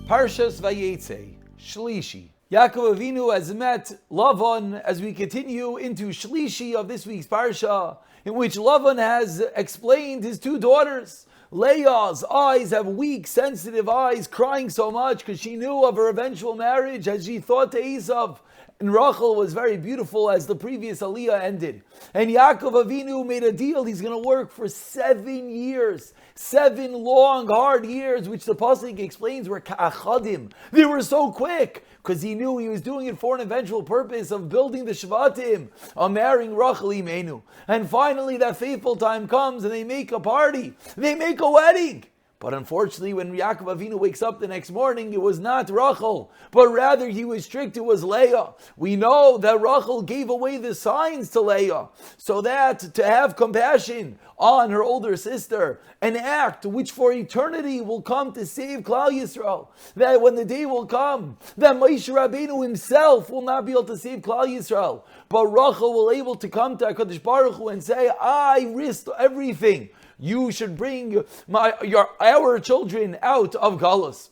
Parshas Vayeitzei, Shlishi. Yaakov Avinu has met Lavan as we continue into Shlishi of this week's Parsha, in which Lavan has explained his two daughters. Leah's eyes have weak, sensitive eyes, crying so much because she knew of her eventual marriage as she thought to Esav. And Rachel was very beautiful as the previous Aliyah ended. And Yaakov Avinu made a deal. He's going to work for 7 years. 7 long, hard years, which the Pasuk explains were ka'achadim. They were so quick because he knew he was doing it for an eventual purpose of building the Shvatim, of marrying Rachel Imenu. And finally that fateful time comes and they make a party. They make a wedding. But unfortunately, when Yaakov Avinu wakes up the next morning, it was not Rachel, but rather he was tricked, it was Leah. We know that Rachel gave away the signs to Leah, so that to have compassion on her older sister, an act which for eternity will come to save Klal Yisrael, that when the day will come, that Moshe Rabbeinu himself will not be able to save Klal Yisrael, but Rachel will be able to come to HaKadosh Baruch Hu and say, I risked everything. You should bring our children out of Galus.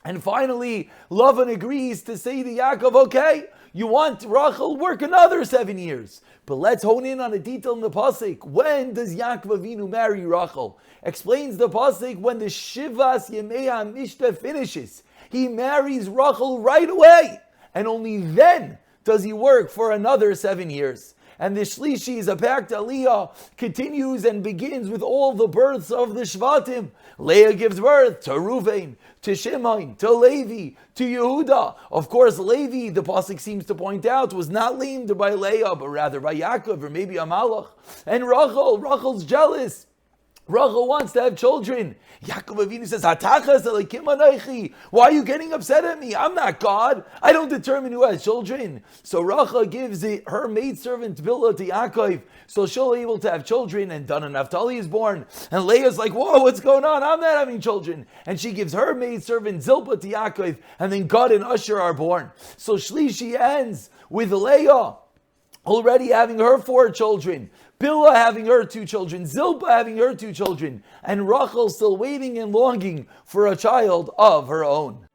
And finally, Lavan agrees to say to Yaakov, okay, you want Rachel, work another 7 years. But let's hone in on a detail in the Pasuk. When does Yaakov Avinu marry Rachel? Explains the Pasuk, when the Shivas Yemei HaMishta finishes. He marries Rachel right away. And only then does he work for another 7 years. And the Shlishi is a packed Aliyah, continues and begins with all the births of the Shvatim. Leah gives birth to Ruvain, to Shimon, to Levi, to Yehuda. Of course, Levi, the Pasuk seems to point out, was not named by Leah, but rather by Yaakov or maybe a Malach. And Rachel's jealous. Rachel wants to have children. Yaakov Avinu says, Hatachas Elokim Anochi. Why are you getting upset at me? I'm not God. I don't determine who has children. So Rachel gives her maidservant Bilhah to Yaakov, so she'll be able to have children, and Dan and Naphtali is born. And Leah's like, whoa, what's going on? I'm not having children. And she gives her maidservant Zilpah to Yaakov, and then Gad and Asher are born. So Shlishi ends with Leah already having her 4 children, Bilhah having her 2 children, Zilpah having her 2 children, and Rachel still waiting and longing for a child of her own.